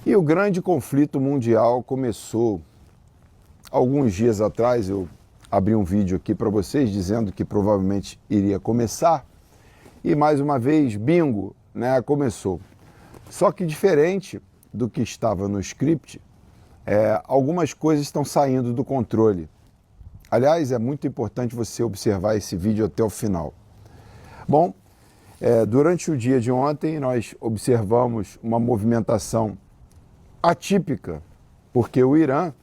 E o grande conflito mundial começou alguns dias atrás. Eu abri um vídeo aqui para vocês dizendo que provavelmente iria começar. E mais uma vez, bingo, né, começou. Só que diferente do que estava no script, algumas coisas estão saindo do controle. Aliás, é muito importante você observar esse vídeo até o final. Bom, durante o dia de ontem nós observamos uma movimentação atípica, porque o Irã,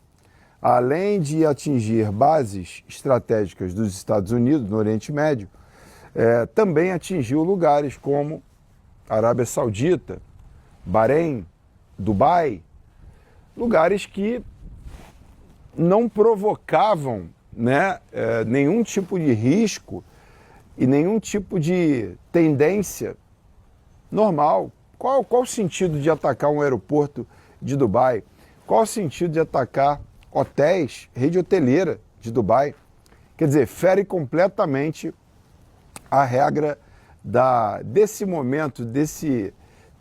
além de atingir bases estratégicas dos Estados Unidos no Oriente Médio, também atingiu lugares como Arábia Saudita, Bahrein, Dubai, lugares que não provocavam, né, nenhum tipo de risco e nenhum tipo de tendência normal. Qual o sentido de atacar um aeroporto de Dubai? Qual o sentido de atacar hotéis, rede hoteleira de Dubai? Quer dizer, fere completamente a regra desse momento, desse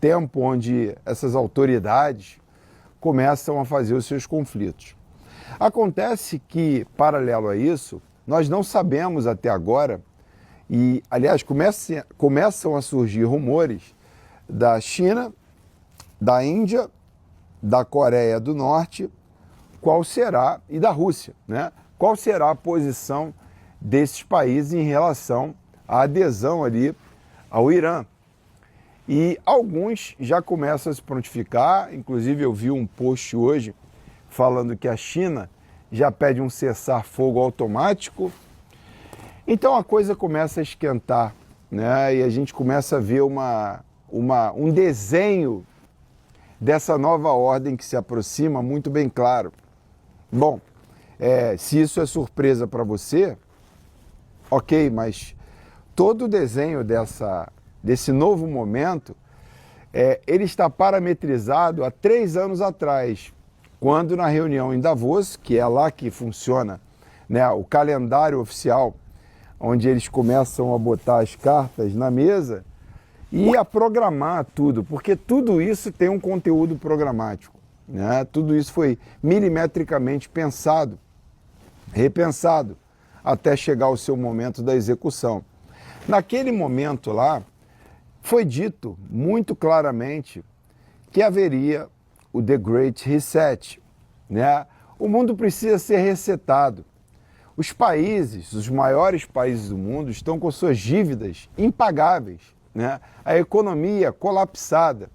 tempo onde essas autoridades começam a fazer os seus conflitos. Acontece que, paralelo a isso, nós não sabemos até agora, e aliás começam a surgir rumores da China, da Índia, da Coreia do Norte, qual será, e da Rússia, né? Qual será a posição desses países em relação à adesão ali ao Irã. E alguns já começam a se prontificar, inclusive eu vi um post hoje falando que a China já pede um cessar-fogo automático. Então a coisa começa a esquentar, né? E a gente começa a ver um desenho dessa nova ordem que se aproxima muito bem claro. Bom, se isso é surpresa para você, ok, mas todo o desenho desse novo momento, ele está parametrizado há 3 anos atrás, quando na reunião em Davos, que é lá que funciona, né, o calendário oficial, onde eles começam a botar as cartas na mesa e a programar tudo, porque tudo isso tem um conteúdo programático, né? Tudo isso foi milimetricamente pensado, repensado, até chegar ao seu momento da execução. Naquele momento lá, foi dito muito claramente que haveria o The Great Reset, né? O mundo precisa ser resetado. Os países, os maiores países do mundo, estão com suas dívidas impagáveis, né? A economia colapsada.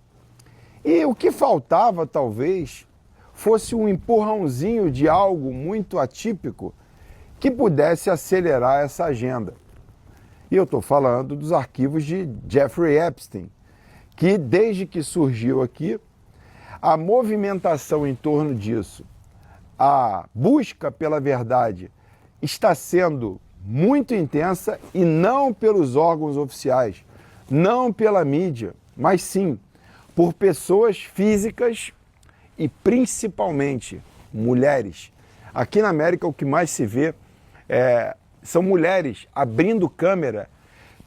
E o que faltava, talvez, fosse um empurrãozinho de algo muito atípico que pudesse acelerar essa agenda. E eu estou falando dos arquivos de Jeffrey Epstein, que desde que surgiu aqui, a movimentação em torno disso, a busca pela verdade está sendo muito intensa, e não pelos órgãos oficiais, não pela mídia, mas sim por pessoas físicas e principalmente mulheres. Aqui na América o que mais se vê são mulheres abrindo câmera,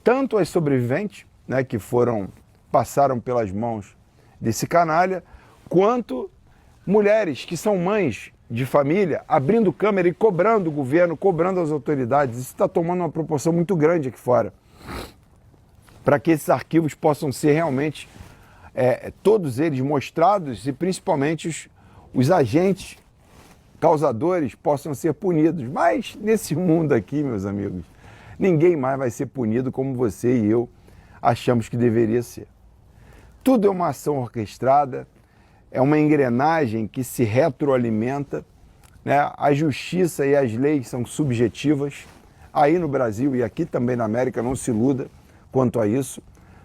tanto as sobreviventes, né, que passaram pelas mãos desse canalha, quanto mulheres que são mães de família, abrindo câmera e cobrando o governo, cobrando as autoridades. Isso está tomando uma proporção muito grande aqui fora, para que esses arquivos possam ser realmente, todos eles mostrados, e principalmente os agentes causadores possam ser punidos. Mas nesse mundo aqui, meus amigos, ninguém mais vai ser punido como você e eu achamos que deveria ser. Tudo é uma ação orquestrada, é uma engrenagem que se retroalimenta, né? A justiça e as leis são subjetivas. Aí no Brasil e aqui também na América, não se iluda quanto a isso.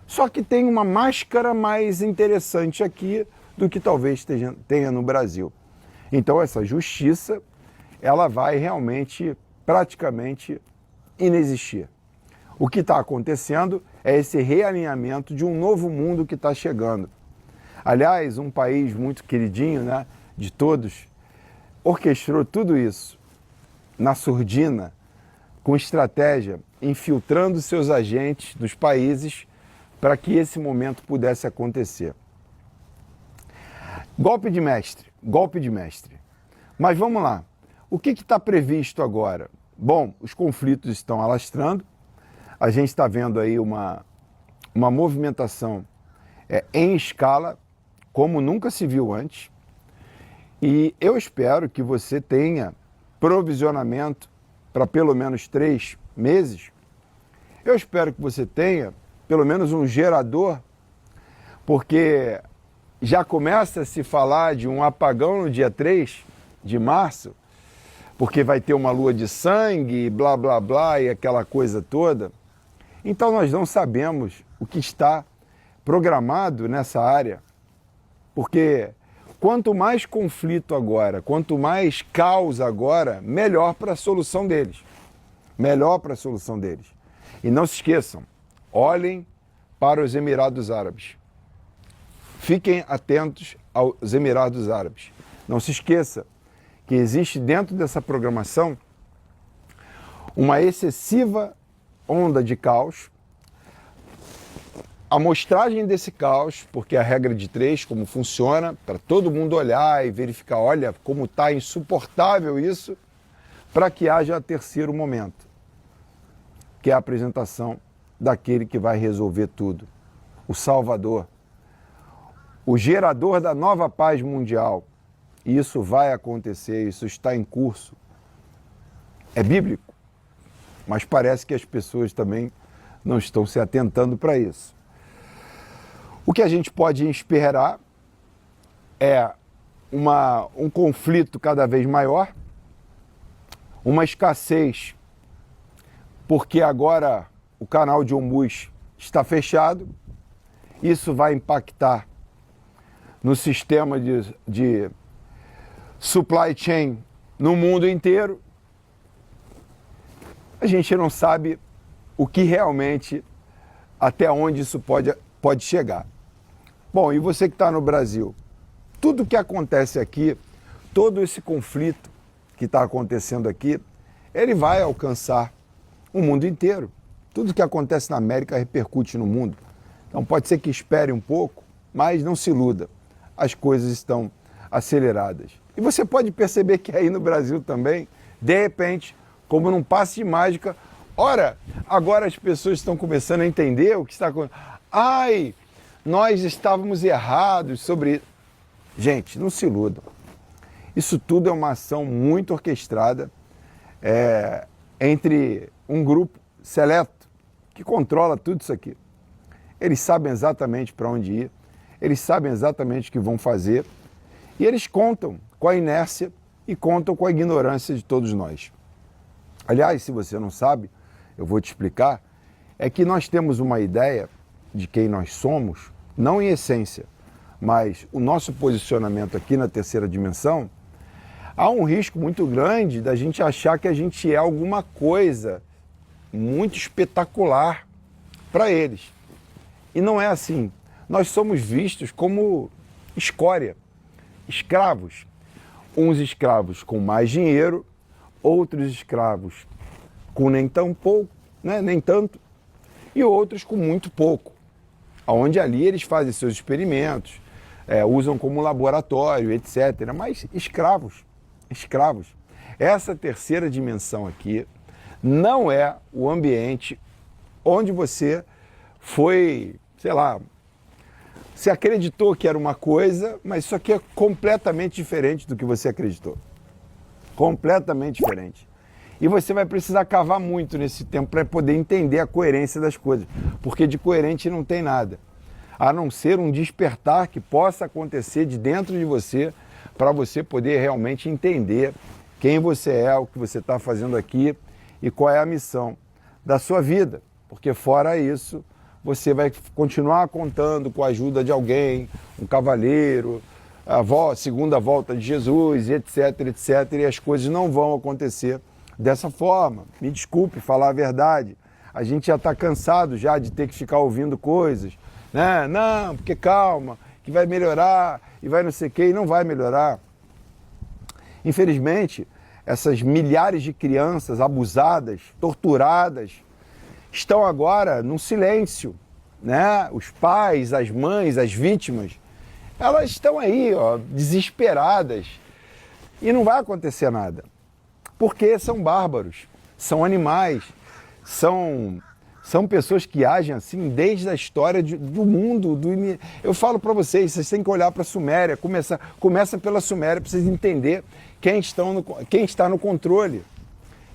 Só que tem uma máscara mais interessante aqui do que talvez tenha no Brasil. Então essa justiça, ela vai realmente, praticamente, inexistir. O que está acontecendo é esse realinhamento de um novo mundo que está chegando. Aliás, um país muito queridinho, né, de todos, orquestrou tudo isso na surdina, com estratégia, infiltrando seus agentes dos países para que esse momento pudesse acontecer. Golpe de mestre, golpe de mestre. Mas vamos lá, o que está previsto agora? Bom, os conflitos estão alastrando, a gente está vendo aí uma movimentação em escala, como nunca se viu antes, e eu espero que você tenha provisionamento para pelo menos 3 meses. Eu espero que você tenha pelo menos um gerador, porque já começa a se falar de um apagão no dia 3 de março, porque vai ter uma lua de sangue, blá, blá, blá, e aquela coisa toda. Então nós não sabemos o que está programado nessa área, porque quanto mais conflito agora, quanto mais caos agora, melhor para a solução deles. Melhor para a solução deles. E não se esqueçam, olhem para os Emirados Árabes. Fiquem atentos aos Emirados Árabes. Não se esqueça que existe dentro dessa programação uma excessiva onda de caos, amostragem desse caos, porque a regra de 3, como funciona, para todo mundo olhar e verificar, olha como está insuportável isso, para que haja terceiro momento, que é a apresentação daquele que vai resolver tudo, o Salvador, o gerador da nova paz mundial. Isso vai acontecer, isso está em curso. É bíblico, mas parece que as pessoas também não estão se atentando para isso. O que a gente pode esperar é um conflito cada vez maior, uma escassez, porque agora o canal de Hormuz está fechado, isso vai impactar no sistema de supply chain no mundo inteiro. A gente não sabe o que realmente, até onde isso pode chegar. Bom, e você que está no Brasil, tudo que acontece aqui, todo esse conflito que está acontecendo aqui, ele vai alcançar o mundo inteiro. Tudo que acontece na América repercute no mundo. Então pode ser que espere um pouco, mas não se iluda. As coisas estão aceleradas. E você pode perceber que aí no Brasil também, de repente, como num passe de mágica, ora, agora as pessoas estão começando a entender o que está acontecendo. Ai, nós estávamos errados sobre isso. Gente, não se iludam. Isso tudo é uma ação muito orquestrada entre um grupo seleto que controla tudo isso aqui. Eles sabem exatamente para onde ir, eles sabem exatamente o que vão fazer e eles contam com a inércia e contam com a ignorância de todos nós. Aliás, se você não sabe, eu vou te explicar, é que nós temos uma ideia de quem nós somos, não em essência, mas o nosso posicionamento aqui na terceira dimensão, há um risco muito grande da gente achar que a gente é alguma coisa muito espetacular para eles. E não é assim. Nós somos vistos como escória, escravos. Uns escravos com mais dinheiro, outros escravos com nem tão pouco, né? Nem tanto, e outros com muito pouco. Onde ali eles fazem seus experimentos, usam como laboratório, etc. Mas escravos. Essa terceira dimensão aqui não é o ambiente onde você foi, sei lá, você acreditou que era uma coisa, mas isso aqui é completamente diferente do que você acreditou. Completamente diferente. E você vai precisar cavar muito nesse tempo para poder entender a coerência das coisas, porque de coerente não tem nada, a não ser um despertar que possa acontecer de dentro de você, para você poder realmente entender quem você é, o que você está fazendo aqui e qual é a missão da sua vida. Porque fora isso, você vai continuar contando com a ajuda de alguém, um cavaleiro, a segunda volta de Jesus, etc, etc, e as coisas não vão acontecer dessa forma. Me desculpe falar a verdade, a gente já está cansado já de ter que ficar ouvindo coisas, né? Não, porque calma, que vai melhorar, e vai não sei o que, e não vai melhorar. Infelizmente, essas milhares de crianças abusadas, torturadas, estão agora num silêncio, né? Os pais, as mães, as vítimas, elas estão aí, ó, desesperadas, e não vai acontecer nada, porque são bárbaros, são animais, são pessoas que agem assim desde a história do mundo. Eu falo para vocês têm que olhar para a Suméria, começa pela Suméria para vocês entenderem quem está no controle.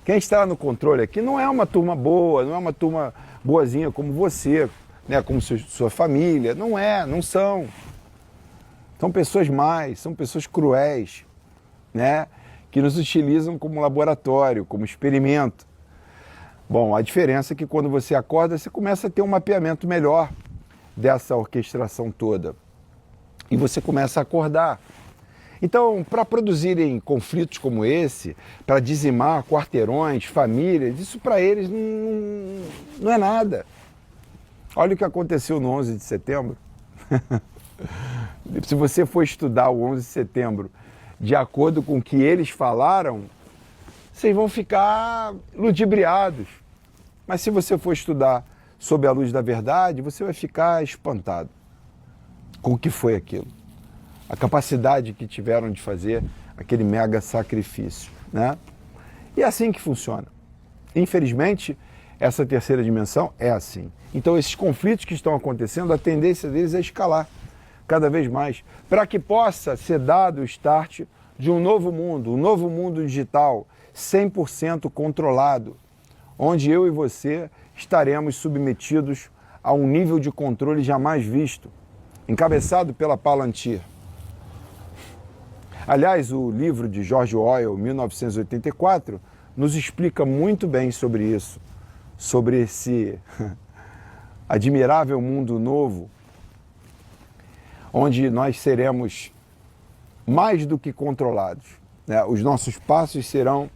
Quem está no controle aqui não é uma turma boa, não é uma turma boazinha como você, né, como sua família, não são. São pessoas más, são pessoas cruéis, né, que nos utilizam como laboratório, como experimento. Bom, a diferença é que quando você acorda, você começa a ter um mapeamento melhor dessa orquestração toda. E você começa a acordar. Então, para produzirem conflitos como esse, para dizimar quarteirões, famílias, isso para eles não é nada. Olha o que aconteceu no 11 de setembro. Se você for estudar o 11 de setembro de acordo com o que eles falaram, vocês vão ficar ludibriados. Mas se você for estudar sob a luz da verdade, você vai ficar espantado com o que foi aquilo. A capacidade que tiveram de fazer aquele mega sacrifício, né? E é assim que funciona. Infelizmente, essa terceira dimensão é assim. Então, esses conflitos que estão acontecendo, a tendência deles é escalar cada vez mais, para que possa ser dado o start de um novo mundo digital, 100% controlado, onde eu e você estaremos submetidos a um nível de controle jamais visto, encabeçado pela Palantir. Aliás, o livro de George Orwell, 1984, nos explica muito bem sobre isso, sobre esse admirável mundo novo, onde nós seremos mais do que controlados, né? Os nossos passos serão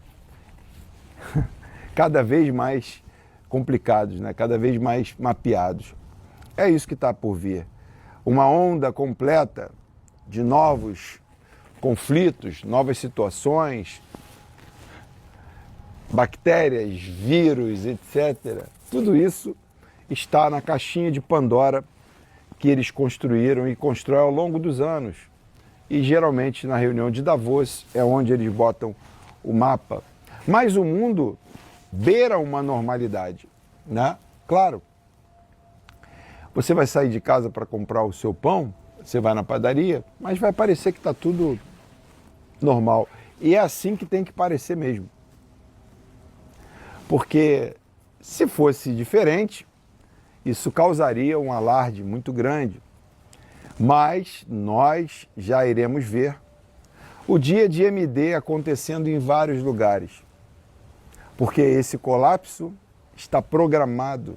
cada vez mais complicados, né? Cada vez mais mapeados. É isso que está por vir. Uma onda completa de novos conflitos, novas situações, bactérias, vírus, etc. Tudo isso está na caixinha de Pandora que eles construíram e constroem ao longo dos anos. E geralmente na reunião de Davos é onde eles botam o mapa. Mas o mundo beira uma normalidade, né? Claro, você vai sair de casa para comprar o seu pão, você vai na padaria, mas vai parecer que está tudo normal. E é assim que tem que parecer mesmo. Porque se fosse diferente, isso causaria um alarde muito grande. Mas nós já iremos ver o dia de MD acontecendo em vários lugares. Porque esse colapso está programado.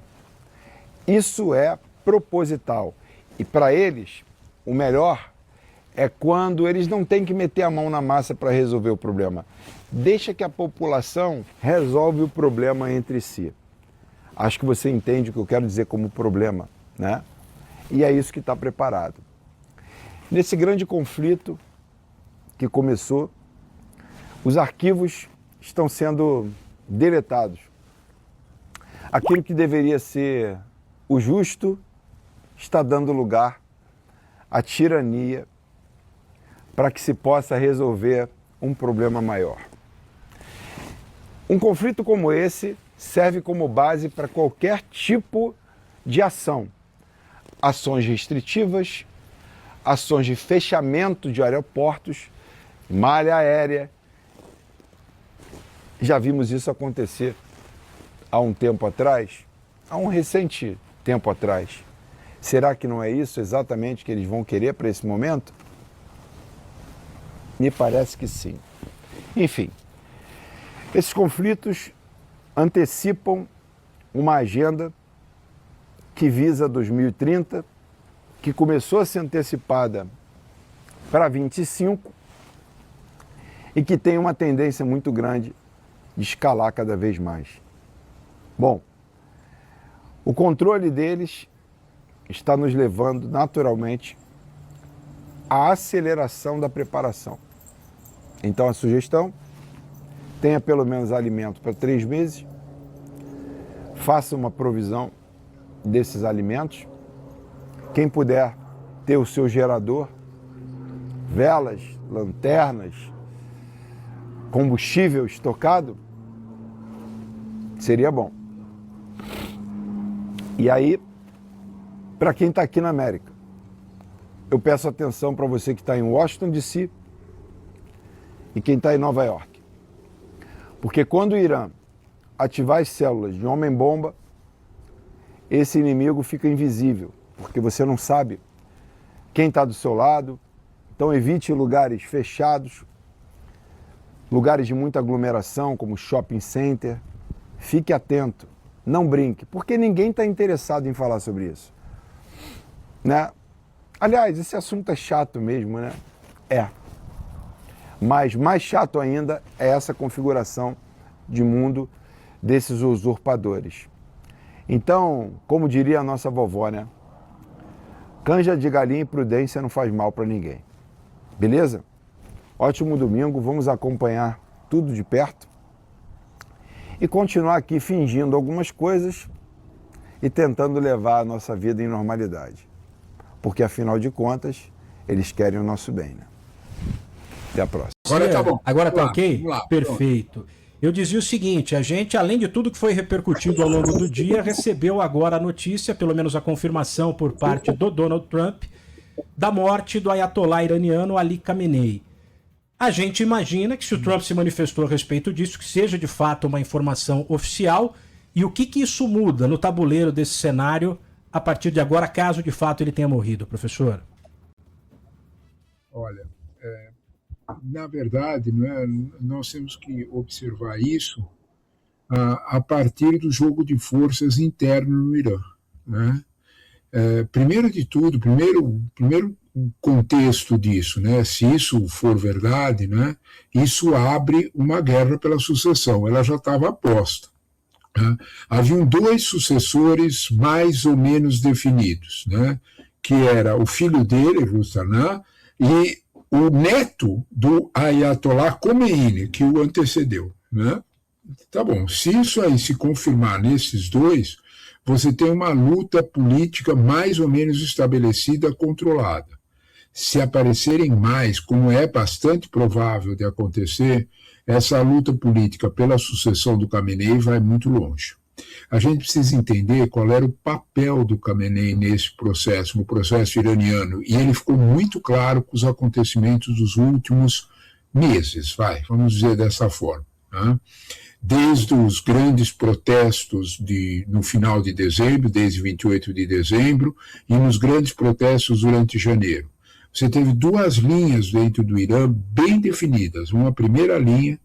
Isso é proposital. E para eles, o melhor é quando eles não têm que meter a mão na massa para resolver o problema. Deixa que a população resolve o problema entre si. Acho que você entende o que eu quero dizer como problema, né? E é isso que está preparado. Nesse grande conflito que começou, os arquivos estão sendo deletados. Aquilo que deveria ser o justo está dando lugar à tirania para que se possa resolver um problema maior. Um conflito como esse serve como base para qualquer tipo de ação. Ações restritivas, ações de fechamento de aeroportos, malha aérea. Já vimos isso acontecer há um tempo atrás, há um recente tempo atrás. Será que não é isso exatamente que eles vão querer para esse momento? Me parece que sim. Enfim, esses conflitos antecipam uma agenda que visa 2030, que começou a ser antecipada para 25 e que tem uma tendência muito grande de escalar cada vez mais. Bom, o controle deles está nos levando naturalmente à aceleração da preparação. Então a sugestão: tenha pelo menos alimento para 3 meses, faça uma provisão desses alimentos. Quem puder ter o seu gerador, velas, lanternas, combustível estocado, seria bom. E aí, para quem está aqui na América, eu peço atenção para você que está em Washington, D.C. e quem está em Nova York. Porque quando o Irã ativar as células de homem-bomba, esse inimigo fica invisível, porque você não sabe quem está do seu lado. Então evite lugares fechados, lugares de muita aglomeração, como shopping center. Fique atento, não brinque, porque ninguém está interessado em falar sobre isso, né? Aliás, esse assunto é chato mesmo, né? É. Mas mais chato ainda é essa configuração de mundo desses usurpadores. Então, como diria a nossa vovó, né? Canja de galinha e prudência não faz mal para ninguém. Beleza? Ótimo domingo, vamos acompanhar tudo de perto e continuar aqui fingindo algumas coisas e tentando levar a nossa vida em normalidade. Porque, afinal de contas, eles querem o nosso bem, né? Até a próxima. Agora tá bom. Agora tá ok? Vamos lá. Perfeito. Eu dizia o seguinte, a gente, além de tudo que foi repercutido ao longo do dia, recebeu agora a notícia, pelo menos a confirmação por parte do Donald Trump, da morte do ayatollah iraniano Ali Khamenei. A gente imagina que se o Trump se manifestou a respeito disso, que seja de fato uma informação oficial, e o que isso muda no tabuleiro desse cenário a partir de agora, caso de fato ele tenha morrido, professor? Olha, na verdade, não é, nós temos que observar isso a partir do jogo de forças interno no Irã, né? Primeiro de tudo, primeiro contexto disso, né? Se isso for verdade, né? Isso abre uma guerra pela sucessão. Ela já estava aposta, né? Haviam dois sucessores mais ou menos definidos, né? Que era o filho dele, Rustaná, e o neto do Ayatollah Khomeini, que o antecedeu, né? Tá bom, se isso aí se confirmar nesses dois, você tem uma luta política mais ou menos estabelecida, controlada. Se aparecerem mais, como é bastante provável de acontecer, essa luta política pela sucessão do Khamenei vai muito longe. A gente precisa entender qual era o papel do Khamenei nesse processo, no processo iraniano, e ele ficou muito claro com os acontecimentos dos últimos meses, vamos dizer dessa forma, né? Desde os grandes protestos no final de dezembro, desde 28 de dezembro, e nos grandes protestos durante janeiro. Você teve duas linhas dentro do Irã bem definidas. Uma primeira linha,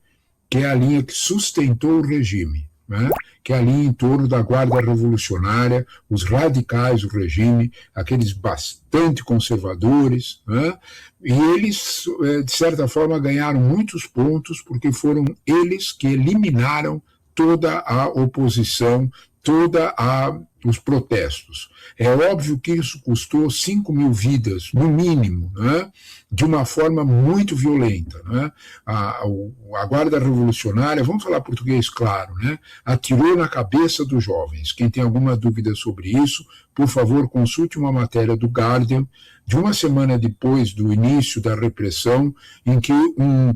que é a linha que sustentou o regime, né? Que é a linha em torno da Guarda Revolucionária, os radicais do regime, aqueles bastante conservadores, né? E eles, de certa forma, ganharam muitos pontos porque foram eles que eliminaram toda a oposição, os protestos. É óbvio que isso custou 5.000 vidas, no mínimo, né? De uma forma muito violenta, né? A Guarda Revolucionária, vamos falar português claro, né? Atirou na cabeça dos jovens. Quem tem alguma dúvida sobre isso, por favor, consulte uma matéria do Guardian, de uma semana depois do início da repressão, em que um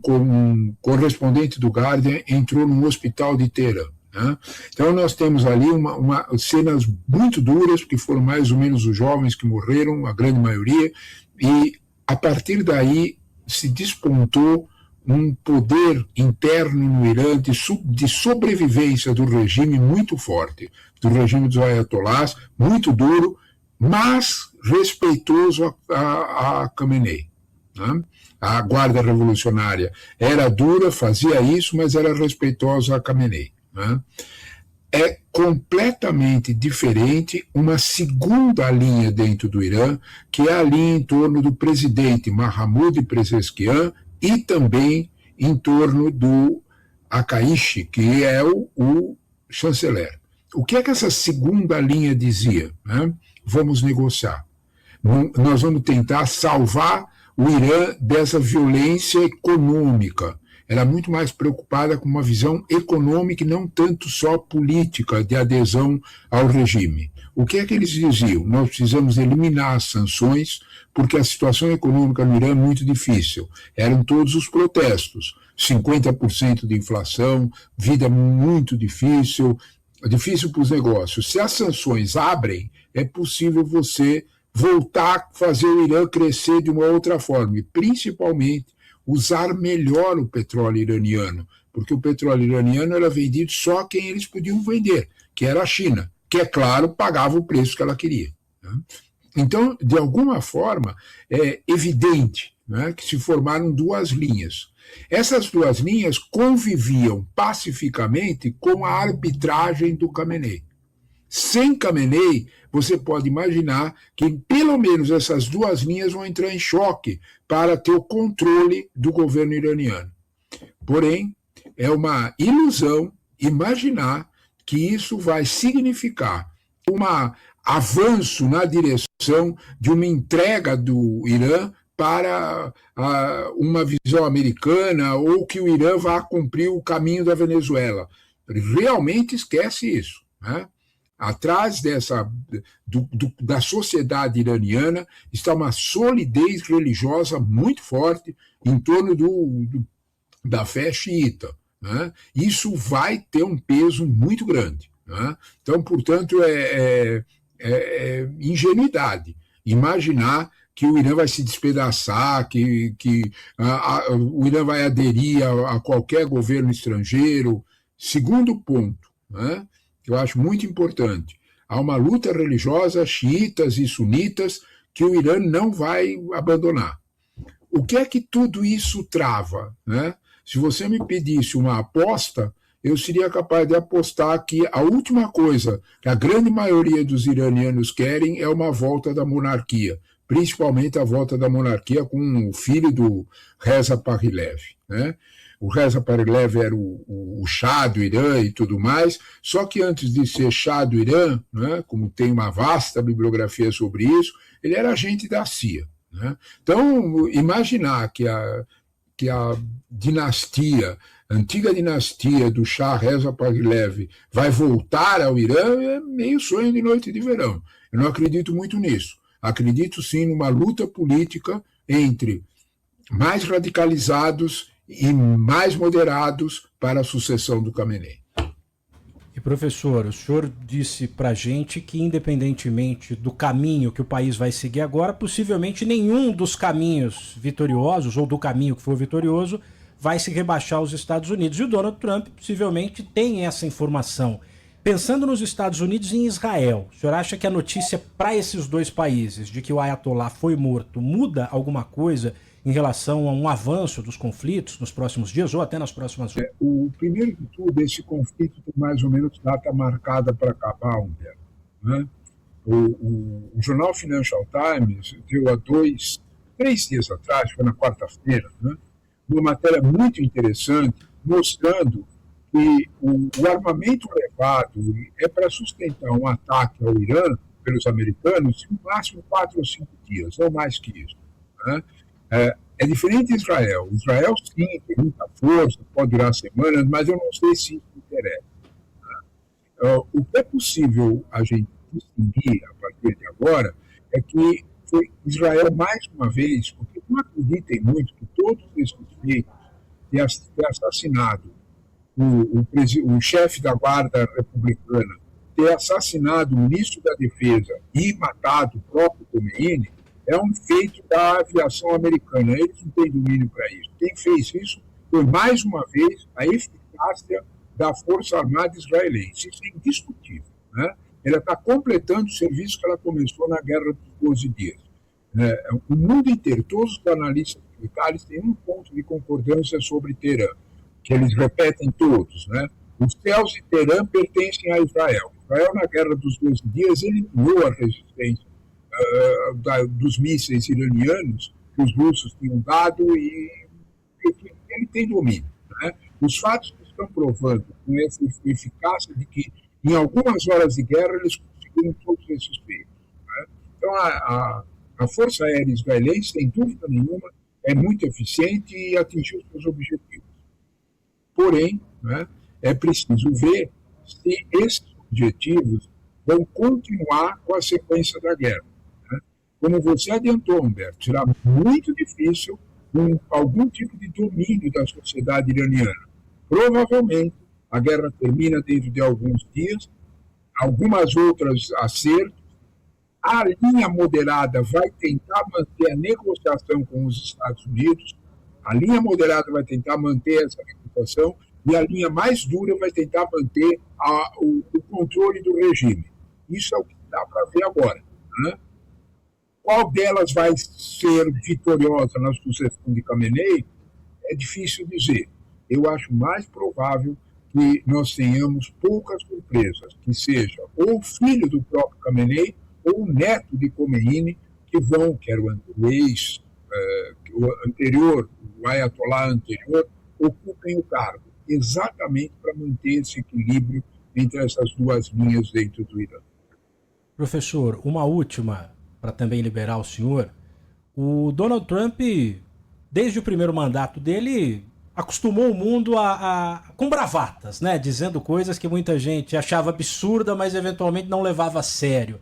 correspondente do Guardian entrou num hospital de Teherã. Né? Então nós temos ali cenas muito duras, porque foram mais ou menos os jovens que morreram, a grande maioria, e a partir daí se despontou um poder interno no Irã de sobrevivência do regime muito forte, do regime dos ayatollahs, muito duro, mas respeitoso a Khamenei. Né? A Guarda Revolucionária era dura, fazia isso, mas era respeitosa a Khamenei. Né? É completamente diferente uma segunda linha dentro do Irã, que é a linha em torno do presidente Mahmoud Pezeshkian e também em torno do Akaishi, que é o chanceler. O que é que essa segunda linha dizia? Né? Vamos negociar. Nós vamos tentar salvar o Irã dessa violência econômica. Ela é muito mais preocupada com uma visão econômica e não tanto só política de adesão ao regime. O que é que eles diziam? Nós precisamos eliminar as sanções porque a situação econômica no Irã é muito difícil. Eram todos os protestos, 50% de inflação, vida muito difícil, difícil para os negócios. Se as sanções abrem, é possível você voltar a fazer o Irã crescer de uma outra forma, e principalmente usar melhor o petróleo iraniano, porque o petróleo iraniano era vendido só a quem eles podiam vender, que era a China, que, é claro, pagava o preço que ela queria. Então, de alguma forma, é evidente, né, que se formaram duas linhas. Essas duas linhas conviviam pacificamente com a arbitragem do Khamenei. Sem Khamenei, você pode imaginar que pelo menos essas duas linhas vão entrar em choque para ter o controle do governo iraniano. Porém, é uma ilusão imaginar que isso vai significar um avanço na direção de uma entrega do Irã para uma visão americana, ou que o Irã vá cumprir o caminho da Venezuela. Realmente esquece isso, né? Atrás da sociedade iraniana está uma solidez religiosa muito forte em torno da fé xiita, né? Isso vai ter um peso muito grande, né? Então, portanto, é ingenuidade imaginar que o Irã vai se despedaçar, que o Irã vai aderir a qualquer governo estrangeiro. Segundo ponto, né, que eu acho muito importante, há uma luta religiosa, xiitas e sunitas, que o Irã não vai abandonar. O que é que tudo isso trava, né? Se você me pedisse uma aposta, eu seria capaz de apostar que a última coisa que a grande maioria dos iranianos querem é uma volta da monarquia, principalmente a volta da monarquia com o filho do Reza Pahlavi, né? O Reza Pahlavi era o Shah do Irã e tudo mais, só que antes de ser Shah do Irã, né, como tem uma vasta bibliografia sobre isso, ele era agente da CIA, né? Então, imaginar que a dinastia, a antiga dinastia do Shah Reza Pahlavi vai voltar ao Irã é meio sonho de noite de verão. Eu não acredito muito nisso. Acredito sim numa luta política entre mais radicalizados e mais moderados para a sucessão do Khamenei. E professor, o senhor disse pra gente que independentemente do caminho que o país vai seguir agora, possivelmente nenhum dos caminhos vitoriosos ou do caminho que for vitorioso vai se rebaixar aos Estados Unidos. E o Donald Trump possivelmente tem essa informação. Pensando nos Estados Unidos e em Israel, o senhor acha que a notícia para esses dois países de que o Ayatollah foi morto muda alguma coisa em relação a um avanço dos conflitos nos próximos dias ou até nas próximas horas? O primeiro de tudo, esse conflito tem mais ou menos data marcada para acabar, Humberto, né? O jornal Financial Times deu há 3 dias atrás, foi na quarta-feira, né, uma matéria muito interessante mostrando que o armamento levado é para sustentar um ataque ao Irã pelos americanos em no máximo 4 ou 5 dias, não mais que isso, né? É diferente de Israel. Israel, sim, tem muita força, pode durar semanas, mas eu não sei se isso interessa. O que é possível a gente distinguir a partir de agora é que foi Israel, mais uma vez, porque não acreditem muito que todos esses feitos de assassinado o chefe da guarda republicana, ter assassinado o ministro da Defesa e matado o próprio Khomeini, é um feito da aviação americana. Eles não têm domínio para isso. Quem fez isso foi, mais uma vez, a eficácia da Força Armada israelense. Isso é indiscutível, né? Ela está completando o serviço que ela começou na Guerra dos 12 Dias. O mundo inteiro, todos os analistas militares têm um ponto de concordância sobre Teherã, que eles repetem todos, né? Os céus de Teherã pertencem a Israel. Israel, na Guerra dos 12 Dias, eliminou a resistência dos mísseis iranianos que os russos tinham dado e ele tem domínio, né? Os fatos estão provando com essa eficácia de que em algumas horas de guerra eles conseguiram todos esses feitos, né? Então a Força Aérea Israelense, sem dúvida nenhuma, é muito eficiente e atingiu seus objetivos. Porém, né, é preciso ver se esses objetivos vão continuar com a sequência da guerra. Né? Como você adiantou, Humberto, será muito difícil algum tipo de domínio da sociedade iraniana. Provavelmente, a guerra termina dentro de alguns dias, algumas outras acertos. A linha moderada vai tentar manter a negociação com os Estados Unidos, a linha moderada vai tentar manter essa negociação e a linha mais dura vai tentar manter o controle do regime. Isso é o que dá para ver agora. Né? Qual delas vai ser vitoriosa na sucessão de Khamenei é difícil dizer. Eu acho mais provável que nós tenhamos poucas surpresas, que seja ou o filho do próprio Khamenei ou o neto de Khomeini, que vão, que era o anterior, o Ayatollah anterior, ocupem o cargo, exatamente para manter esse equilíbrio entre essas duas linhas dentro do Irã. Professor, uma última, para também liberar o senhor. O Donald Trump, desde o primeiro mandato dele, acostumou o mundo com bravatas, né? Dizendo coisas que muita gente achava absurda, mas eventualmente não levava a sério.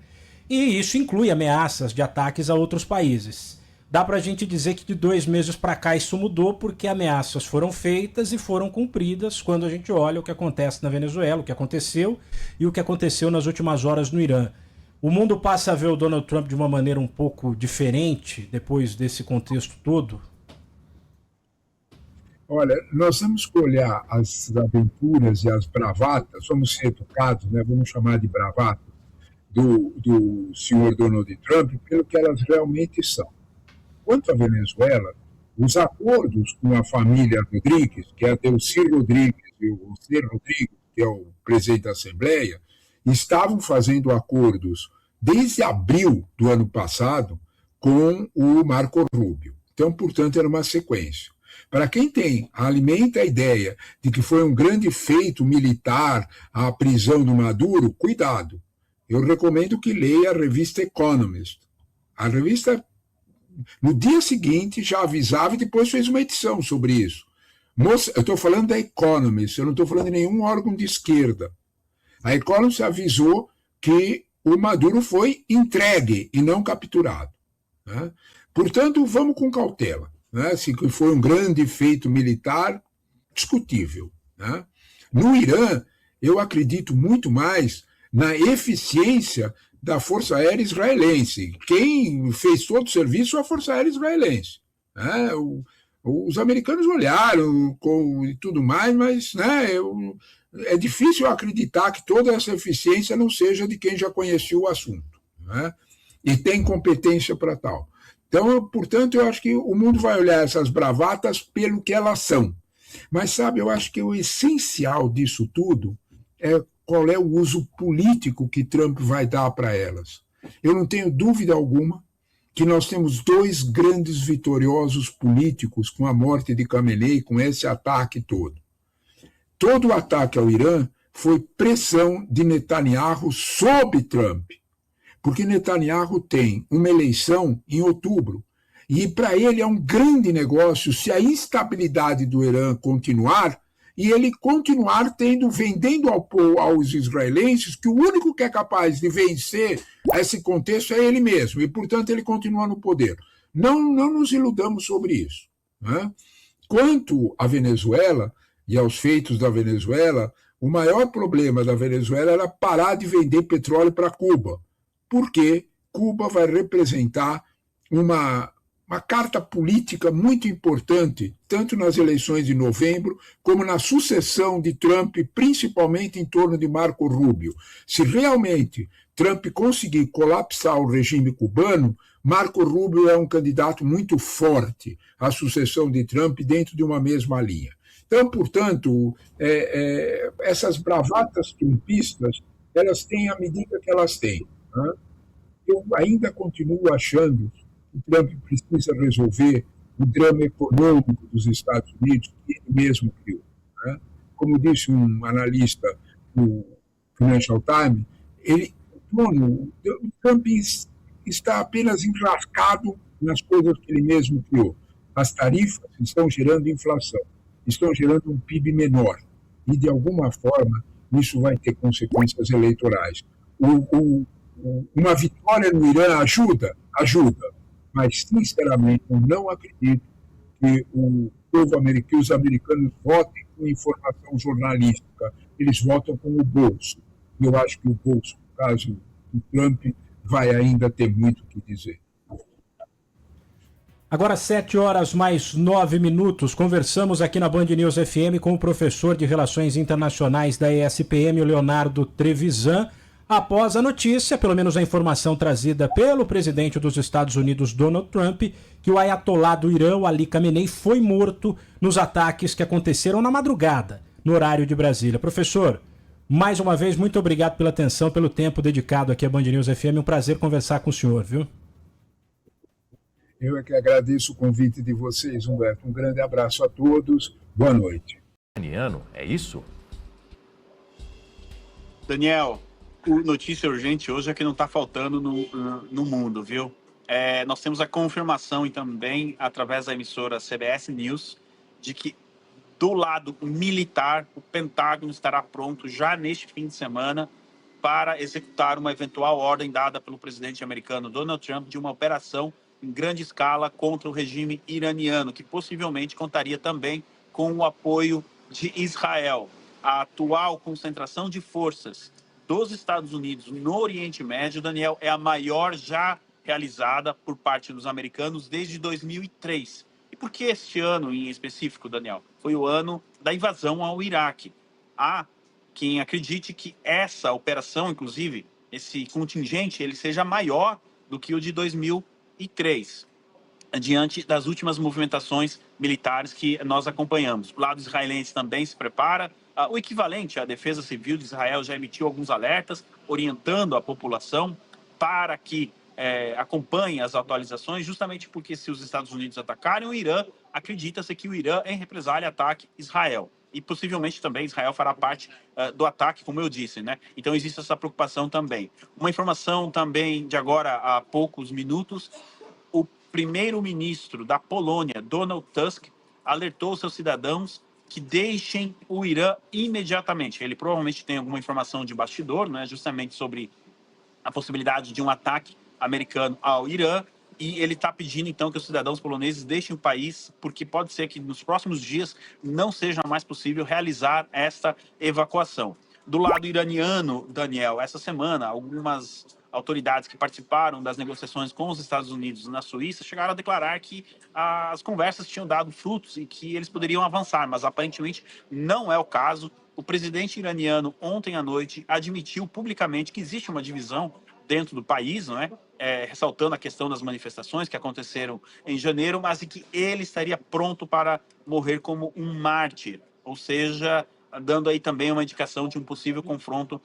E isso inclui ameaças de ataques a outros países. Dá pra gente dizer que de 2 meses para cá isso mudou porque ameaças foram feitas e foram cumpridas quando a gente olha o que acontece na Venezuela, o que aconteceu e o que aconteceu nas últimas horas no Irã. O mundo passa a ver o Donald Trump de uma maneira um pouco diferente depois desse contexto todo? Olha, nós temos que olhar as aventuras e as bravatas, vamos ser educados, né? Vamos chamar de bravatas, do senhor Donald Trump pelo que elas realmente são. Quanto à Venezuela, os acordos com a família Rodrigues, que é a Delcy Rodrigues e o José Rodrigues, que é o presidente da Assembleia, estavam fazendo acordos desde abril do ano passado com o Marco Rubio. Então, portanto, era uma sequência. Para quem alimenta a ideia de que foi um grande feito militar a prisão do Maduro, cuidado. Eu recomendo que leia a revista Economist. A revista, no dia seguinte, já avisava e depois fez uma edição sobre isso. Eu estou falando da Economist, eu não estou falando de nenhum órgão de esquerda. A Economist avisou que o Maduro foi entregue e não capturado. Né? Portanto, vamos com cautela. Né? Se foi um grande feito militar, discutível. Né? No Irã, eu acredito muito mais na eficiência da Força Aérea Israelense. Quem fez todo o serviço foi a Força Aérea Israelense. Né? Os americanos olharam e tudo mais, mas né, é difícil acreditar que toda essa eficiência não seja de quem já conhecia o assunto. Né? E tem competência para tal. Então, portanto, eu acho que o mundo vai olhar essas bravatas pelo que elas são. Mas, sabe, eu acho que o essencial disso tudo é qual é o uso político que Trump vai dar para elas. Eu não tenho dúvida alguma que nós temos 2 grandes vitoriosos políticos com a morte de Khamenei, com esse ataque todo. Todo o ataque ao Irã foi pressão de Netanyahu sobre Trump. Porque Netanyahu tem uma eleição em outubro. E para ele é um grande negócio se a instabilidade do Irã continuar e ele continuar vendendo aos israelenses que o único que é capaz de vencer esse contexto é ele mesmo. E, portanto, ele continua no poder. Não nos iludamos sobre isso. Né? Quanto à Venezuela e aos feitos da Venezuela, o maior problema da Venezuela era parar de vender petróleo para Cuba. Porque Cuba vai representar uma carta política muito importante, tanto nas eleições de novembro, como na sucessão de Trump, principalmente em torno de Marco Rubio. Se realmente Trump conseguir colapsar o regime cubano, Marco Rubio é um candidato muito forte à sucessão de Trump dentro de uma mesma linha. Então, portanto, essas bravatas trumpistas, elas têm a medida que elas têm. Né? Eu ainda continuo achando que o Trump precisa resolver o drama econômico dos Estados Unidos, que ele mesmo criou. Né? Como disse um analista do Financial Times, o Trump está apenas enrascado nas coisas que ele mesmo criou. As tarifas estão gerando inflação, estão gerando um PIB menor. E, de alguma forma, isso vai ter consequências eleitorais. Uma vitória no Irã ajuda? Ajuda. Mas, sinceramente, eu não acredito que que os americanos votem com informação jornalística. Eles votam com o bolso. E eu acho que o bolso, no caso do Trump, vai ainda ter muito o que dizer. Agora 7h mais 9 minutos, conversamos aqui na Band News FM com o professor de Relações Internacionais da ESPM, o Leonardo Trevisan, após a notícia, pelo menos a informação trazida pelo presidente dos Estados Unidos, Donald Trump, que o ayatolá do Irã, o Ali Khamenei, foi morto nos ataques que aconteceram na madrugada, no horário de Brasília. Professor, mais uma vez, muito obrigado pela atenção, pelo tempo dedicado aqui à Band News FM, um prazer conversar com o senhor, viu? Eu é que agradeço o convite de vocês, Humberto. Um grande abraço a todos. Boa noite. É isso? Daniel, notícia urgente hoje é que não está faltando no mundo, viu? Nós temos a confirmação e também, através da emissora CBS News, de que do lado militar, o Pentágono estará pronto já neste fim de semana para executar uma eventual ordem dada pelo presidente americano Donald Trump de uma operação em grande escala contra o regime iraniano, que possivelmente contaria também com o apoio de Israel. A atual concentração de forças dos Estados Unidos no Oriente Médio, Daniel, é a maior já realizada por parte dos americanos desde 2003. E por que este ano em específico, Daniel? Foi o ano da invasão ao Iraque. Há quem acredite que essa operação, inclusive, esse contingente, ele seja maior do que o de 2003, diante das últimas movimentações militares que nós acompanhamos. O lado israelense também se prepara. O equivalente à Defesa Civil de Israel já emitiu alguns alertas, orientando a população para que acompanhe as atualizações, justamente porque se os Estados Unidos atacarem o Irã, acredita-se que o Irã, em represália, ataque Israel. E possivelmente também Israel fará parte do ataque, como eu disse, né? Então existe essa preocupação também. Uma informação também de agora há poucos minutos: o primeiro-ministro da Polônia, Donald Tusk, alertou seus cidadãos que deixem o Irã imediatamente. Ele provavelmente tem alguma informação de bastidor, né, justamente sobre a possibilidade de um ataque americano ao Irã, e ele está pedindo, então, que os cidadãos poloneses deixem o país, porque pode ser que nos próximos dias não seja mais possível realizar esta evacuação. Do lado iraniano, Daniel, essa semana, algumas autoridades que participaram das negociações com os Estados Unidos na Suíça chegaram a declarar que as conversas tinham dado frutos e que eles poderiam avançar, mas aparentemente não é o caso. O presidente iraniano, ontem à noite, admitiu publicamente que existe uma divisão dentro do país, não é? Ressaltando a questão das manifestações que aconteceram em janeiro, mas que ele estaria pronto para morrer como um mártir, ou seja, dando aí também uma indicação de um possível confronto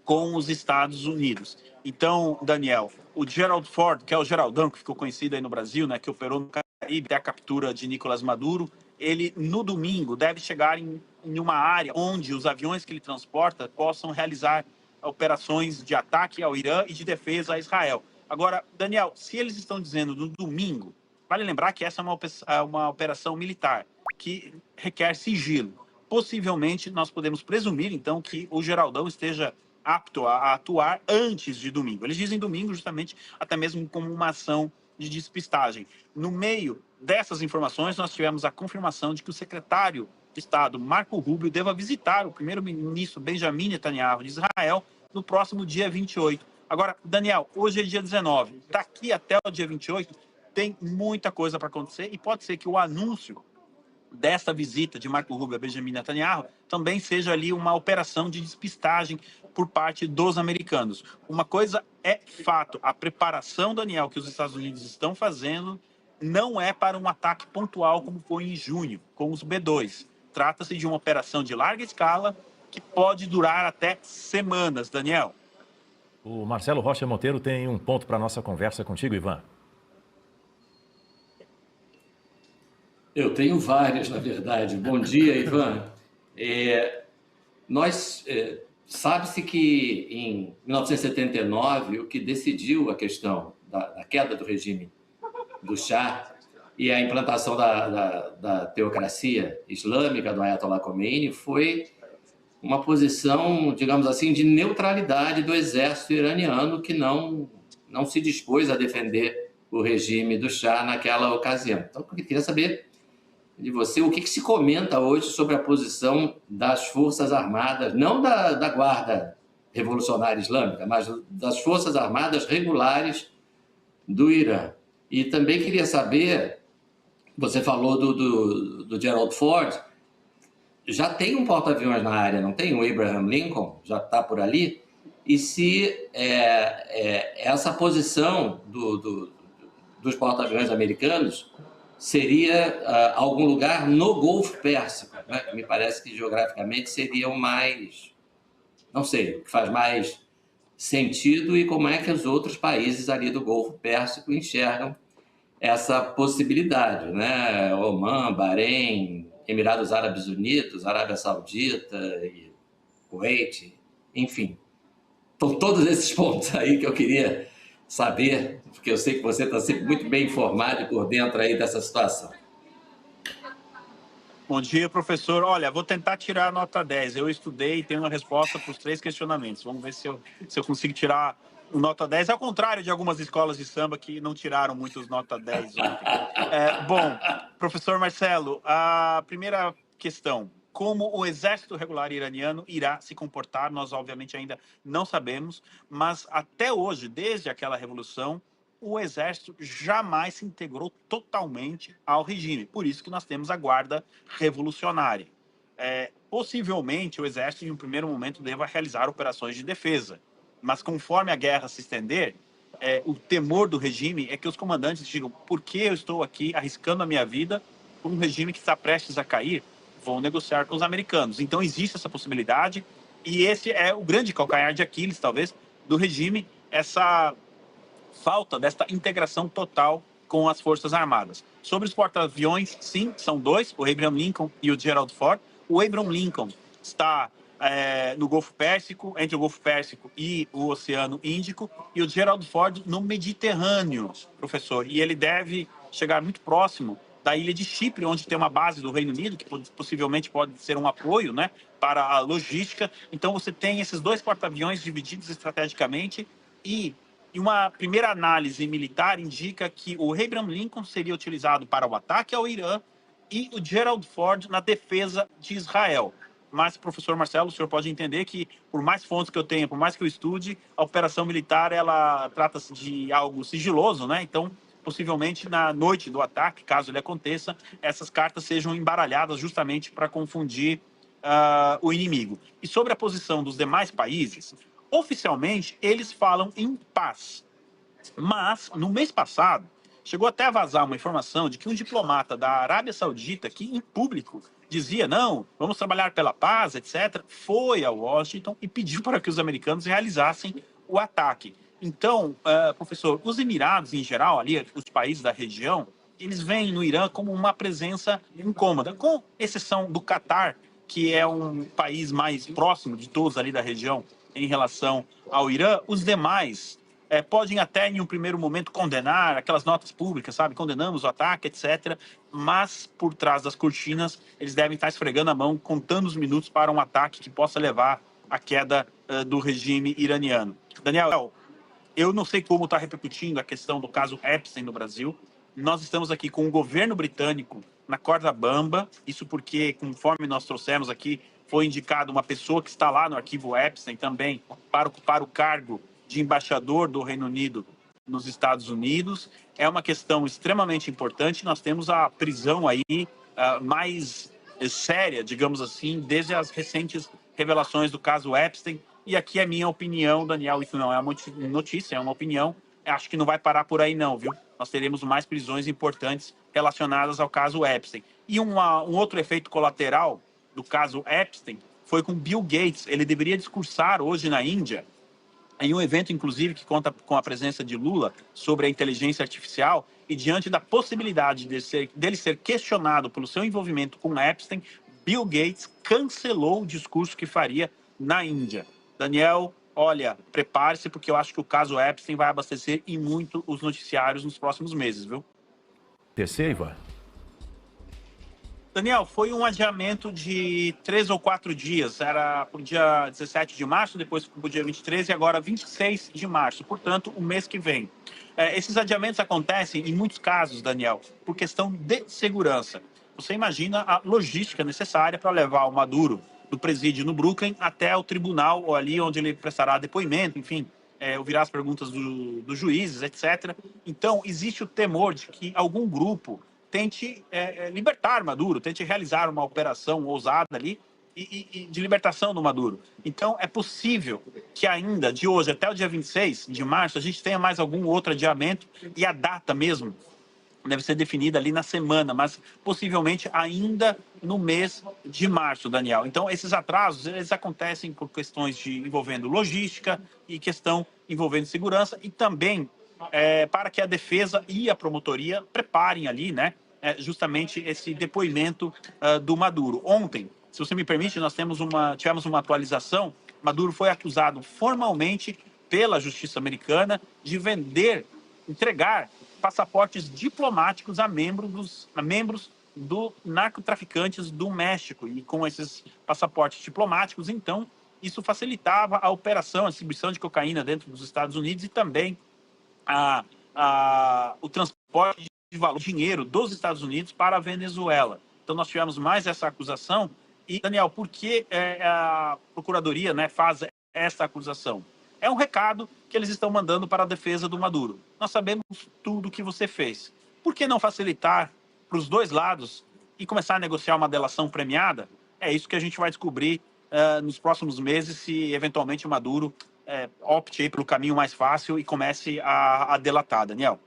com os Estados Unidos. Então, Daniel, o Gerald Ford, que é o Geraldão, que ficou conhecido aí no Brasil, né, que operou no Caribe até a captura de Nicolás Maduro, ele, no domingo, deve chegar em uma área onde os aviões que ele transporta possam realizar operações de ataque ao Irã e de defesa a Israel. Agora, Daniel, se eles estão dizendo no domingo, vale lembrar que essa é uma operação militar que requer sigilo. Possivelmente, nós podemos presumir, então, que o Geraldão esteja apto a atuar antes de domingo. Eles dizem domingo justamente até mesmo como uma ação de despistagem. No meio dessas informações, nós tivemos a confirmação de que o secretário de Estado, Marco Rubio, deva visitar o primeiro-ministro Benjamin Netanyahu de Israel no próximo dia 28. Agora, Daniel, hoje é dia 19. Daqui até o dia 28 tem muita coisa para acontecer e pode ser que o anúncio dessa visita de Marco Rubio a Benjamin Netanyahu também seja ali uma operação de despistagem por parte dos americanos. Uma coisa é fato: a preparação, Daniel, que os Estados Unidos estão fazendo não é para um ataque pontual como foi em junho, com os B-2. Trata-se de uma operação de larga escala que pode durar até semanas, Daniel. O Marcelo Rocha Monteiro tem um ponto para a nossa conversa contigo, Ivan. Eu tenho várias, na verdade. Bom dia, Ivan. Sabe-se que em 1979, o que decidiu a questão da queda do regime do Shah e a implantação da teocracia islâmica do Ayatollah Khomeini foi uma posição, digamos assim, de neutralidade do exército iraniano, que não se dispôs a defender o regime do Shah naquela ocasião. Então, eu queria saber de você o que se comenta hoje sobre a posição das Forças Armadas, não da Guarda Revolucionária Islâmica, mas das Forças Armadas regulares do Irã. E também queria saber, você falou do Gerald Ford, já tem um porta-aviões na área, não tem? O Abraham Lincoln já está por ali? E se essa posição dos porta-aviões americanos seria algum lugar no Golfo Pérsico, né? Que me parece que geograficamente seria o mais, não sei, o que faz mais sentido, e como é que os outros países ali do Golfo Pérsico enxergam essa possibilidade, né? Omã, Bahrein, Emirados Árabes Unidos, Arábia Saudita, e Kuwait, enfim. Então, todos esses pontos aí que eu queria saber, porque eu sei que você está sempre muito bem informado e por dentro aí dessa situação. Bom dia, professor. Olha, vou tentar tirar a nota 10. Eu estudei e tenho uma resposta para os 3 questionamentos. Vamos ver se eu consigo tirar nota 10, ao contrário de algumas escolas de samba que não tiraram muitos nota 10 ontem. Bom, professor Marcelo, a primeira questão: como o exército regular iraniano irá se comportar, nós obviamente ainda não sabemos, mas até hoje, desde aquela revolução, o exército jamais se integrou totalmente ao regime. Por isso que nós temos a Guarda Revolucionária. Possivelmente, o exército, em um primeiro momento, deva realizar operações de defesa. Mas conforme a guerra se estender, o temor do regime é que os comandantes digam: por que eu estou aqui arriscando a minha vida por um regime que está prestes a cair? Vou negociar com os americanos. Então existe essa possibilidade, e esse é o grande calcanhar de Aquiles, talvez, do regime, essa falta desta integração total com as Forças Armadas. Sobre os porta-aviões, sim, são 2, o Abraham Lincoln e o Gerald Ford. O Abraham Lincoln está no Golfo Pérsico, entre o Golfo Pérsico e o Oceano Índico, e o Gerald Ford no Mediterrâneo, professor. E ele deve chegar muito próximo da ilha de Chipre, onde tem uma base do Reino Unido, que possivelmente pode ser um apoio, né, para a logística. Então você tem esses 2 porta-aviões divididos estrategicamente, e uma primeira análise militar indica que o Abraham Lincoln seria utilizado para o ataque ao Irã e o Gerald Ford na defesa de Israel. Mas, professor Marcelo, o senhor pode entender que, por mais fontes que eu tenha, por mais que eu estude, a operação militar, ela trata-se de algo sigiloso, né? Então, possivelmente, na noite do ataque, caso ele aconteça, essas cartas sejam embaralhadas justamente para confundir o inimigo. E sobre a posição dos demais países, oficialmente, eles falam em paz. Mas, no mês passado, chegou até a vazar uma informação de que um diplomata da Arábia Saudita, que em público dizia: não, vamos trabalhar pela paz, etc., foi a Washington e pediu para que os americanos realizassem o ataque. Então, professor, os Emirados, em geral, ali, os países da região, eles veem no Irã como uma presença incômoda, com exceção do Catar, que é um país mais próximo de todos ali da região em relação ao Irã. Os demais podem até, em um primeiro momento, condenar aquelas notas públicas, sabe? Condenamos o ataque, etc. Mas, por trás das cortinas, eles devem estar esfregando a mão, contando os minutos para um ataque que possa levar à queda do regime iraniano. Daniel, eu não sei como está repercutindo a questão do caso Epstein no Brasil. Nós estamos aqui com o governo britânico na corda bamba, isso porque, conforme nós trouxemos aqui, foi indicado uma pessoa que está lá no arquivo Epstein também para ocupar o cargo de embaixador do Reino Unido nos Estados Unidos. É uma questão extremamente importante. Nós temos a prisão aí mais séria, digamos assim, desde as recentes revelações do caso Epstein. E aqui é minha opinião, Daniel, isso não é uma notícia, é uma opinião. Acho que não vai parar por aí não, viu? Nós teremos mais prisões importantes relacionadas ao caso Epstein. E um outro efeito colateral do caso Epstein foi com Bill Gates. Ele deveria discursar hoje na Índia, em um evento, inclusive, que conta com a presença de Lula, sobre a inteligência artificial, e diante da possibilidade dele ser questionado pelo seu envolvimento com Epstein, Bill Gates cancelou o discurso que faria na Índia. Daniel, olha, prepare-se, porque eu acho que o caso Epstein vai abastecer e muito os noticiários nos próximos meses, viu? TC, Ivan? Daniel, foi um adiamento de 3 ou 4 dias. Era para o dia 17 de março, depois para o dia 23 e agora 26 de março. Portanto, o mês que vem. Esses adiamentos acontecem, em muitos casos, Daniel, por questão de segurança. Você imagina a logística necessária para levar o Maduro do presídio no Brooklyn até o tribunal, ou ali onde ele prestará depoimento, enfim, ouvirá as perguntas dos juízes, etc. Então, existe o temor de que algum grupo tente libertar Maduro, tente realizar uma operação ousada ali e de libertação do Maduro. Então, é possível que ainda, de hoje até o dia 26 de março, a gente tenha mais algum outro adiamento e a data mesmo deve ser definida ali na semana, mas possivelmente ainda no mês de março, Daniel. Então, esses atrasos, eles acontecem por questões envolvendo logística e questão envolvendo segurança e também para que a defesa e a promotoria preparem ali, né, justamente esse depoimento do Maduro. Ontem, se você me permite, nós tivemos uma atualização. Maduro foi acusado formalmente pela justiça americana de entregar passaportes diplomáticos a membros do narcotraficantes do México. E com esses passaportes diplomáticos, então, isso facilitava a operação, a distribuição de cocaína dentro dos Estados Unidos e também o transporte de valor, dinheiro dos Estados Unidos para a Venezuela. Então, nós tivemos mais essa acusação. E, Daniel, por que a Procuradoria, né, faz essa acusação? É um recado que eles estão mandando para a defesa do Maduro. Nós sabemos tudo o que você fez. Por que não facilitar para os dois lados e começar a negociar uma delação premiada? É isso que a gente vai descobrir nos próximos meses, se eventualmente o Maduro opte aí pelo caminho mais fácil e comece a delatar, Daniel.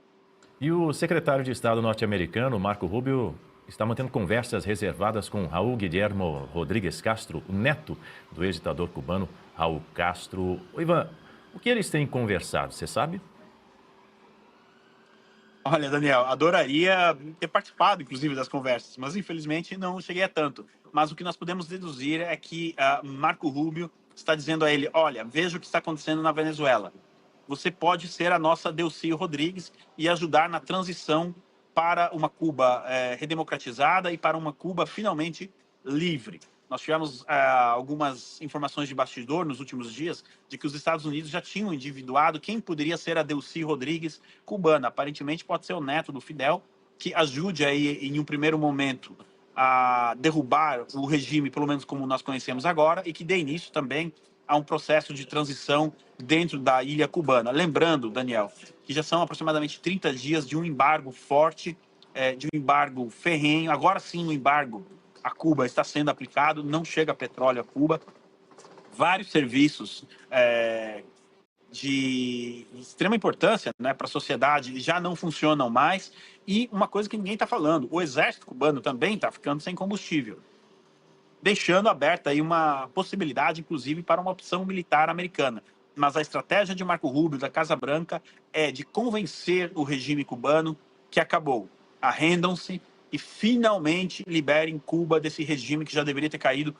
E o secretário de Estado norte-americano, Marco Rubio, está mantendo conversas reservadas com Raul Guillermo Rodrigues Castro, o neto do ex-ditador cubano Raul Castro. Ivan, o que eles têm conversado, você sabe? Olha, Daniel, adoraria ter participado, inclusive, das conversas, mas infelizmente não cheguei a tanto. Mas o que nós podemos deduzir é que Marco Rubio está dizendo a ele: olha, veja o que está acontecendo na Venezuela. Você pode ser a nossa Delcy Rodrigues e ajudar na transição para uma Cuba redemocratizada e para uma Cuba finalmente livre. Nós tivemos algumas informações de bastidor nos últimos dias de que os Estados Unidos já tinham individuado quem poderia ser a Delcy Rodrigues cubana. Aparentemente pode ser o neto do Fidel, que ajude aí, em um primeiro momento, a derrubar o regime, pelo menos como nós conhecemos agora, e que dê início também a um processo de transição dentro da ilha cubana. Lembrando, Daniel, que já são aproximadamente 30 dias de um embargo forte, de um embargo ferrenho. Agora sim o embargo a Cuba está sendo aplicado, não chega petróleo a Cuba. Vários serviços de extrema importância, né, para a sociedade já não funcionam mais. E uma coisa que ninguém está falando, o exército cubano também está ficando sem combustível, deixando aberta aí uma possibilidade, inclusive, para uma opção militar americana. Mas a estratégia de Marco Rubio, da Casa Branca, é de convencer o regime cubano que acabou. Arrendam-se e finalmente liberem Cuba desse regime que já deveria ter caído,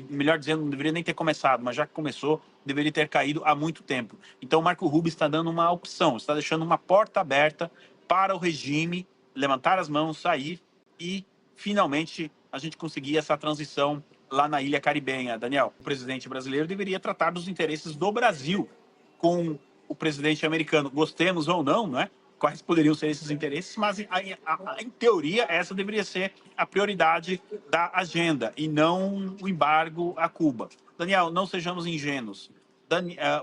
melhor dizendo, não deveria nem ter começado, mas já que começou, deveria ter caído há muito tempo. Então, Marco Rubio está dando uma opção, está deixando uma porta aberta para o regime levantar as mãos, sair e, finalmente, a gente conseguir essa transição lá na ilha caribenha. Daniel, o presidente brasileiro deveria tratar dos interesses do Brasil com o presidente americano. Gostemos ou não, não é? Quais poderiam ser esses interesses, mas em teoria essa deveria ser a prioridade da agenda e não o embargo a Cuba. Daniel, não sejamos ingênuos.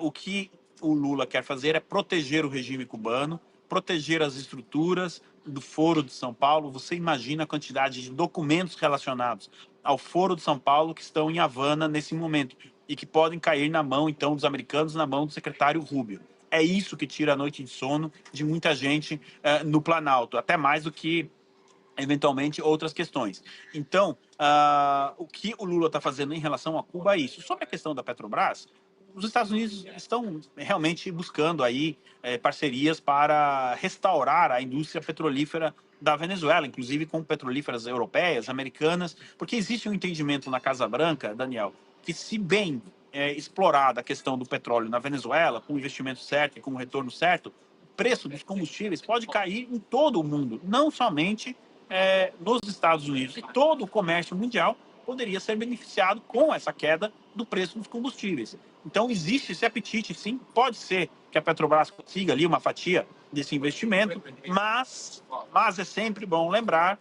O que o Lula quer fazer é proteger o regime cubano, proteger as estruturas do Foro de São Paulo. Você imagina a quantidade de documentos relacionados ao Foro de São Paulo que estão em Havana nesse momento e que podem cair na mão, então, dos americanos, na mão do secretário Rubio. É isso que tira a noite de sono de muita gente no Planalto, até mais do que, eventualmente, outras questões. Então, o que o Lula está fazendo em relação a Cuba é isso. Sobre a questão da Petrobras, os Estados Unidos estão realmente buscando aí parcerias para restaurar a indústria petrolífera da Venezuela, inclusive com petrolíferas europeias, americanas, porque existe um entendimento na Casa Branca, Daniel, que se bem explorada a questão do petróleo na Venezuela, com o investimento certo e com o retorno certo, o preço dos combustíveis pode cair em todo o mundo, não somente nos Estados Unidos. E todo o comércio mundial poderia ser beneficiado com essa queda do preço dos combustíveis. Então, existe esse apetite, sim. Pode ser que a Petrobras consiga ali uma fatia desse investimento, mas é sempre bom lembrar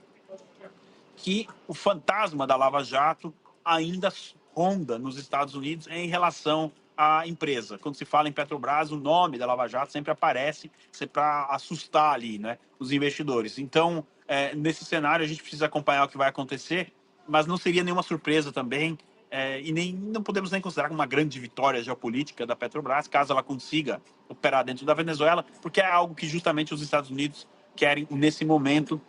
que o fantasma da Lava Jato ainda ronda nos Estados Unidos em relação à empresa. Quando se fala em Petrobras, o nome da Lava Jato sempre aparece para assustar ali, né, os investidores. Então, nesse cenário, a gente precisa acompanhar o que vai acontecer, mas não seria nenhuma surpresa também, e não podemos nem considerar uma grande vitória geopolítica da Petrobras, caso ela consiga operar dentro da Venezuela, porque é algo que justamente os Estados Unidos querem nesse momento,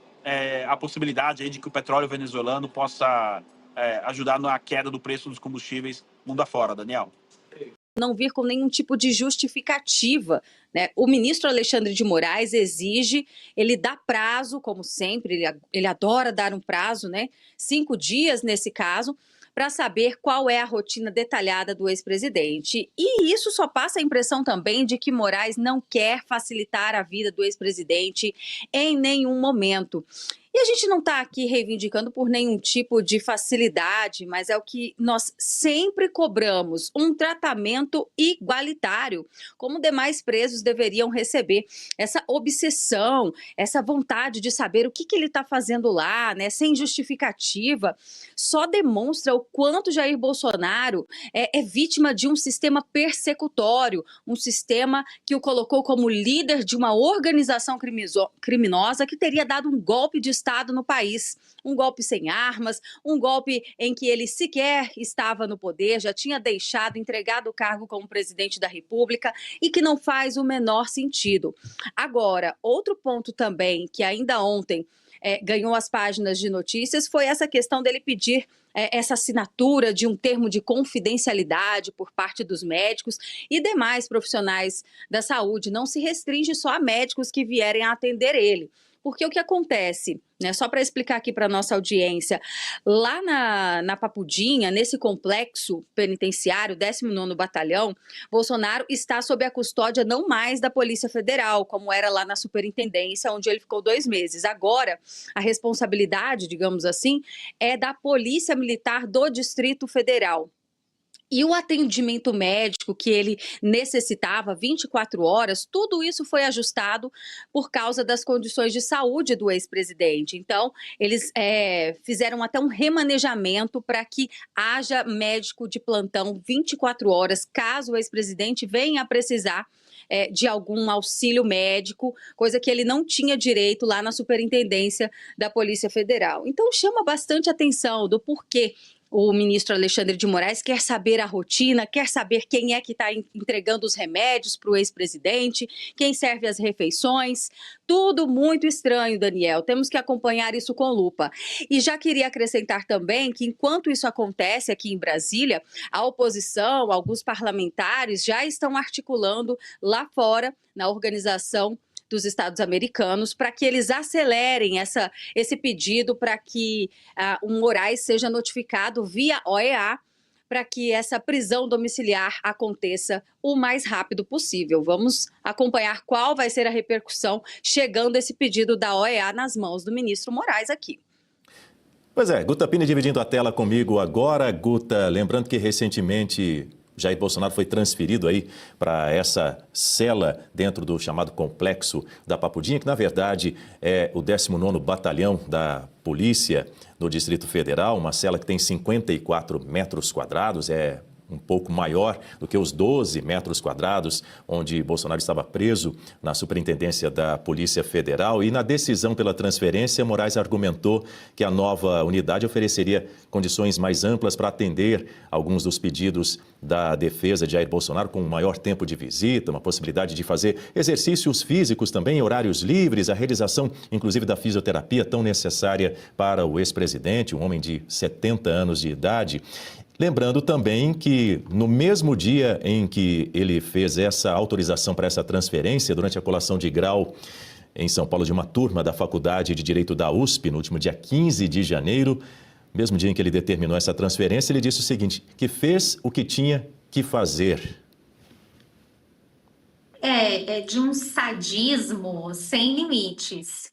a possibilidade aí de que o petróleo venezuelano possa ajudar na queda do preço dos combustíveis mundo afora, Daniel. Não vir com nenhum tipo de justificativa, né? O ministro Alexandre de Moraes exige, ele dá prazo, como sempre, ele adora dar um prazo, né? 5 dias nesse caso, para saber qual é a rotina detalhada do ex-presidente. E isso só passa a impressão também de que Moraes não quer facilitar a vida do ex-presidente em nenhum momento. E a gente não está aqui reivindicando por nenhum tipo de facilidade, mas é o que nós sempre cobramos, um tratamento igualitário, como demais presos deveriam receber. Essa obsessão, essa vontade de saber o que ele está fazendo lá, né, sem justificativa, só demonstra o quanto Jair Bolsonaro é vítima de um sistema persecutório, um sistema que o colocou como líder de uma organização criminosa que teria dado um golpe de Estado no país, um golpe sem armas, um golpe em que ele sequer estava no poder, já tinha entregado o cargo como presidente da República e que não faz o menor sentido. Agora, outro ponto também que ainda ontem ganhou as páginas de notícias foi essa questão dele pedir essa assinatura de um termo de confidencialidade por parte dos médicos e demais profissionais da saúde. Não se restringe só a médicos que vierem a atender ele. Porque o que acontece, né, só para explicar aqui para a nossa audiência, lá na Papudinha, nesse complexo penitenciário, 19º Batalhão, Bolsonaro está sob a custódia não mais da Polícia Federal, como era lá na Superintendência, onde ele ficou 2 meses. Agora, a responsabilidade, digamos assim, é da Polícia Militar do Distrito Federal. E o atendimento médico que ele necessitava, 24 horas, tudo isso foi ajustado por causa das condições de saúde do ex-presidente. Então, eles fizeram até um remanejamento para que haja médico de plantão 24 horas, caso o ex-presidente venha a precisar de algum auxílio médico, coisa que ele não tinha direito lá na Superintendência da Polícia Federal. Então, chama bastante atenção do porquê o ministro Alexandre de Moraes quer saber a rotina, quer saber quem é que está entregando os remédios para o ex-presidente, quem serve as refeições. Tudo muito estranho, Daniel. Temos que acompanhar isso com lupa. E já queria acrescentar também que, enquanto isso acontece aqui em Brasília, a oposição, alguns parlamentares já estão articulando lá fora, na Organização dos Estados Americanos, para que eles acelerem esse pedido para que o Moraes seja notificado via OEA para que essa prisão domiciliar aconteça o mais rápido possível. Vamos acompanhar qual vai ser a repercussão chegando esse pedido da OEA nas mãos do ministro Moraes aqui. Pois é, Guta Pini dividindo a tela comigo agora. Guta, lembrando que recentemente Jair Bolsonaro foi transferido aí para essa cela dentro do chamado complexo da Papudinha, que na verdade é o 19º Batalhão da Polícia do Distrito Federal, uma cela que tem 54 metros quadrados, é um pouco maior do que os 12 metros quadrados onde Bolsonaro estava preso na Superintendência da Polícia Federal. E na decisão pela transferência, Moraes argumentou que a nova unidade ofereceria condições mais amplas para atender alguns dos pedidos da defesa de Jair Bolsonaro, com um maior tempo de visita, uma possibilidade de fazer exercícios físicos também, horários livres, a realização, inclusive, da fisioterapia tão necessária para o ex-presidente, um homem de 70 anos de idade. Lembrando também que no mesmo dia em que ele fez essa autorização para essa transferência, durante a colação de grau em São Paulo de uma turma da Faculdade de Direito da USP, no último dia 15 de janeiro, mesmo dia em que ele determinou essa transferência, ele disse o seguinte, que fez o que tinha que fazer. É de um sadismo sem limites.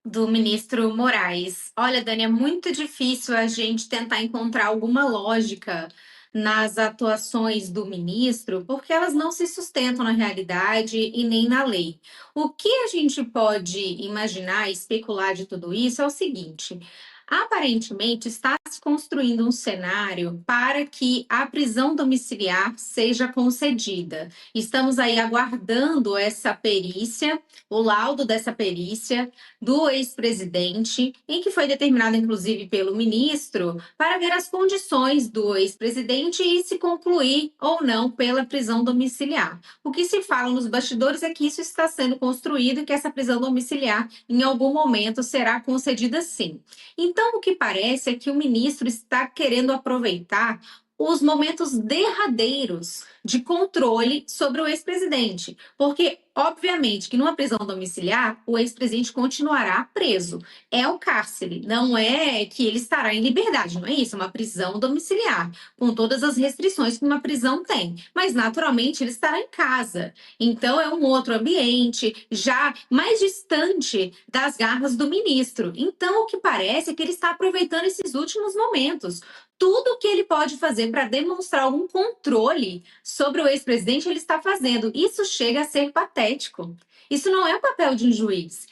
do ministro Moraes. Olha, Dani, é muito difícil a gente tentar encontrar alguma lógica nas atuações do ministro, porque elas não se sustentam na realidade e nem na lei. O que a gente pode imaginar, especular de tudo isso é o seguinte: aparentemente está se construindo um cenário para que a prisão domiciliar seja concedida. Estamos aí aguardando essa perícia, o laudo dessa perícia do ex-presidente, em que foi determinado, inclusive, pelo ministro, para ver as condições do ex-presidente e se concluir ou não pela prisão domiciliar. O que se fala nos bastidores é que isso está sendo construído e que essa prisão domiciliar, em algum momento, será concedida sim. Então, o que parece é que o ministro está querendo aproveitar os momentos derradeiros de controle sobre o ex-presidente, porque, obviamente, que numa prisão domiciliar, o ex-presidente continuará preso. É o cárcere, não é que ele estará em liberdade, não é isso? É uma prisão domiciliar, com todas as restrições que uma prisão tem. Mas, naturalmente, ele estará em casa. Então, é um outro ambiente, já mais distante das garras do ministro. Então, o que parece é que ele está aproveitando esses últimos momentos. Tudo que ele pode fazer para demonstrar algum controle sobre o ex-presidente, ele está fazendo. Isso chega a ser patético. Isso não é o papel de um juiz.